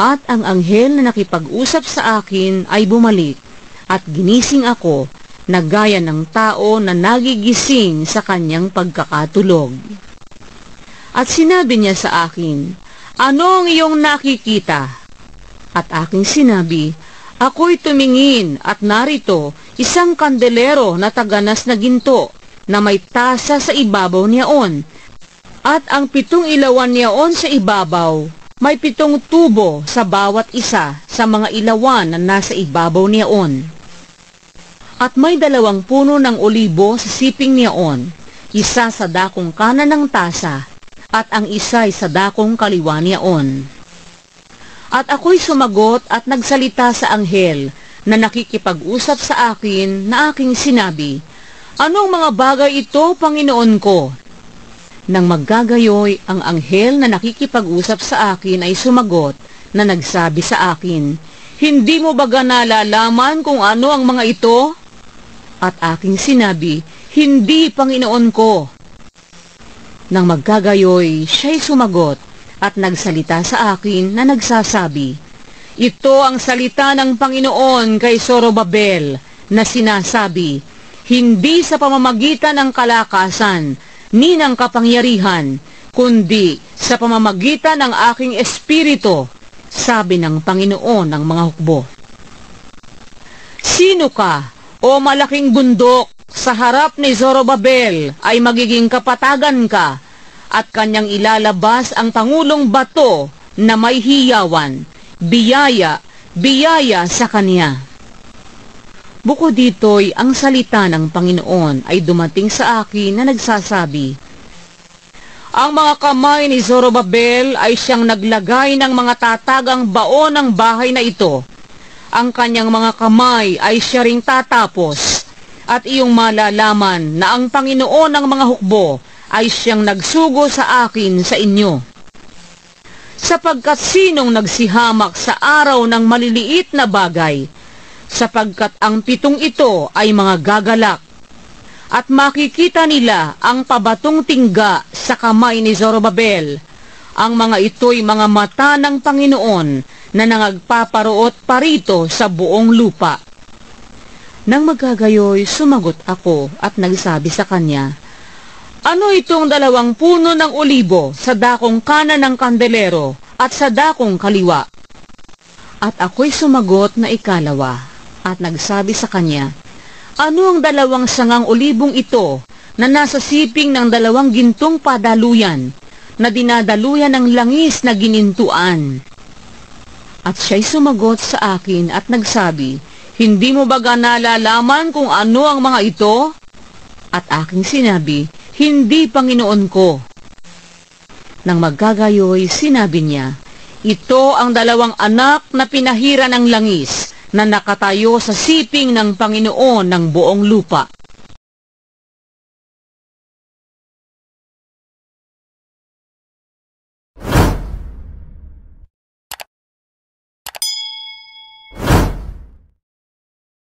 At ang anghel na nakipag-usap sa akin ay bumalik, at ginising ako na gaya ng tao na nagigising sa kanyang pagkakatulog. At sinabi niya sa akin, "Ano ang iyong nakikita?" At aking sinabi, "Ako'y tumingin at narito isang kandelero na taganas na ginto na may tasa sa ibabaw niyaon. At ang 7 ilawan niyaon sa ibabaw, may 7 tubo sa bawat isa sa mga ilawan na nasa ibabaw niyaon. At may 2 puno ng olibo sa siping niyaon, isa sa dakong kanan ng tasa, at ang isa'y sa dakong kaliwa niyaon." At ako'y sumagot at nagsalita sa anghel na nakikipag-usap sa akin na aking sinabi, "Anong mga bagay ito, Panginoon ko?" Nang maggagayoy, ang anghel na nakikipag-usap sa akin ay sumagot na nagsabi sa akin, "Hindi mo ba nalalaman kung ano ang mga ito?" At aking sinabi, "Hindi, Panginoon ko." Nang maggagayoy, siya'y sumagot at nagsalita sa akin na nagsasabi, "Ito ang salita ng Panginoon kay Zorobabel na sinasabi, hindi sa pamamagitan ng kalakasan ni ng kapangyarihan, kundi sa pamamagitan ng aking espiritu, sabi ng Panginoon ng mga hukbo. Sino ka, o malaking bundok, sa harap ni Zorobabel ay magiging kapatagan ka, at kanyang ilalabas ang pangulong bato na may hiyawan, biyaya, biyaya sa kanya." Bukod dito'y ang salita ng Panginoon ay dumating sa akin na nagsasabi, "Ang mga kamay ni Zorobabel ay siyang naglagay ng mga tatagang baon ng bahay na ito. Ang kanyang mga kamay ay siya ring tatapos, at iyong malalaman na ang Panginoon ng mga hukbo ay siyang nagsugo sa akin sa inyo. Sapagkat sinong nagsihamak sa araw ng maliliit na bagay, sapagkat ang 7 ito ay mga gagalak, at makikita nila ang pabatong tingga sa kamay ni Zorobabel. Ang mga ito'y mga mata ng Panginoon na nangagpaparoot parito sa buong lupa." Nang magagayoy, sumagot ako at nagsabi sa kanya, "Ano itong 2 puno ng olibo sa dakong kanan ng kandelero at sa dakong kaliwa?" At ako'y sumagot na ikalawa at nagsabi sa kanya, "Ano ang 2 sangang olibong ito na nasa siping ng 2 gintong padaluyan na dinadaluyan ng langis na ginintuan?" At siya'y sumagot sa akin at nagsabi, "Hindi mo ba nalalaman kung ano ang mga ito?" At aking sinabi, "Hindi, Panginoon ko." Nang maggagayoy, sinabi niya, "Ito ang 2 anak na pinahira ng langis na nakatayo sa siping ng Panginoon ng buong lupa."